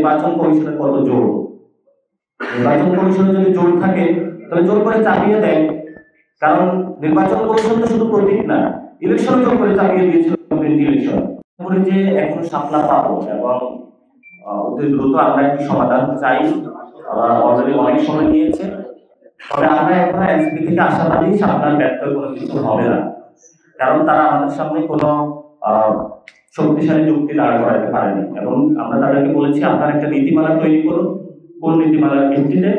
নির্বাচন কমিশনের কত জোর। নির্বাচন কমিশনে যদি জোর থাকে তাহলে জোর করে চাপিয়ে দেয়, কারণ নির্বাচন কমিশন তো শুধু প্রতীক না, ইলেকশন জোর করে চাপিয়ে দিয়েছিল ইলেকশন করে যে এখন সাপলা পাবো এবং অতি দ্রুত আমরা একটি সমাধান চাই। অলরেডি অনেক সময় নিয়েছে, তবে আমরা এখন এনসিপি থেকে আশাবাদী সাপলার ব্যর্থ কোনো কিছু হবে না, কারণ তারা আমাদের সামনে কোনো শক্তিশালী যুক্তি দাঁড় করাতে পারেনি। এবং আমরা তাদেরকে বলেছি আপনারা একটা নীতিমালা তৈরি করুন, কোন নীতিমালার ভিত্তিতে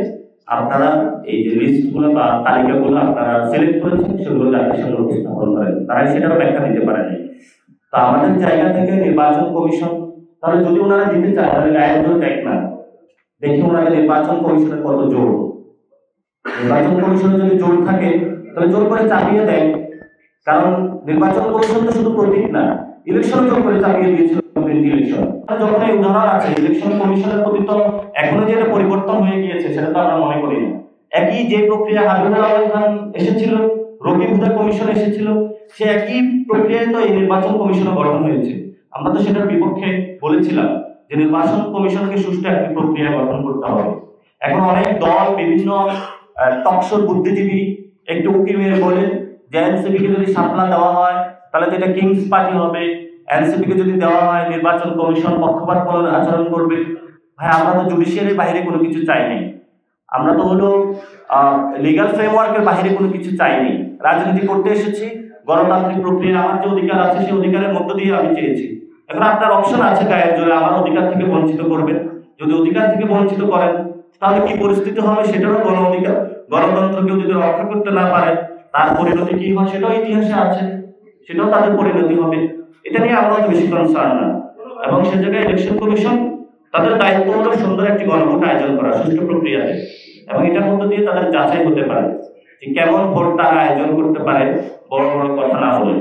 আপনারা এই যে লিস্টগুলো বা তালিকাগুলো আপনারা সিলেক্ট করেছেন সেগুলো জাতির সামনে উপস্থাপন করেন। তারা সেটাও ব্যাখ্যা দিতে পারেনি। তো আমাদের জায়গা থেকে নির্বাচন কমিশন, তাহলে যদি ওনারা দিতে চায় তাহলে গায়ের জোর দেখ না, দেখি ওনাদের নির্বাচন কমিশনের কত জোর। নির্বাচন কমিশনে যদি জোর থাকে তাহলে জোর করে চাপিয়ে দেয়, কারণ নির্বাচন কমিশন তো শুধু প্রতীক না, ইলেকশন জোর করে চাপিয়ে দিয়েছিল ইলেকশন। যখন এই উদাহরণ আছে, ইলেকশন কমিশনের প্রতি তো এখনো যে পরিবর্তন হয়ে গিয়েছে সেটা তো আমরা মনে করি না। একই যে প্রক্রিয়া হাবিবুর রহমান খান এসেছিল, রকিব হুদা কমিশন এসেছিল, সে একই প্রক্রিয়ায় তো এই নির্বাচন কমিশন গঠন হয়েছে। আমরা তো সেটার বিপক্ষে বলেছিলাম যে নির্বাচন কমিশনকে সুষ্ঠু একটি প্রক্রিয়া গঠন করতে হবে। এখন অনেক দল, বিভিন্ন টকশোর বুদ্ধিজীবী একটু উকি মেরে বলে যে এনসিপি কে যদি সাপলা দেওয়া হয় তাহলে তো এটা কিংস পার্টি হবে, এনসিপি কে যদি দেওয়া হয় নির্বাচন কমিশন পক্ষপাতমূলক আচরণ করবে। ভাই, আমরা তো জুডিশিয়ারির বাইরে কোনো কিছু চাই নাই, আমরা তো হলো লিগ্যাল ফ্রেমওয়ার্কের বাইরে কোনো কিছু চাই নাই। রাজনীতি করতে এসেছি, গণতান্ত্রিক প্রক্রিয়া, আমার যে অধিকার আছে সেই অধিকারের মধ্য দিয়ে আমি চেয়েছি। এখন আপনার অপশন আছে গায়ের জোরে আমার অধিকার থেকে বঞ্চিত করবেন। যদি অধিকার থেকে বঞ্চিত করেন তাহলে কি পরিস্থিতি হবে সেটারও অধিকার, গণতন্ত্রকেও যদি রক্ষা করতে না পারে তার পরিণতি কি হয় সেটাও ইতিহাসে আছে, সেটাও তাদের পরিণতি হবে। এটা নিয়ে আমরা বেশি কনসার্ন না। এবং সে জায়গায় ইলেকশন কমিশন তাদের দায়িত্ব হলো সুন্দর একটি গণভোট আয়োজন করা সুষ্ঠু প্রক্রিয়াতে, এবং এটার মধ্য দিয়ে তাদের যাচাই হতে পারে যে কেমন ভোট তারা আয়োজন করতে পারে, বড় বড় কথা না বলে।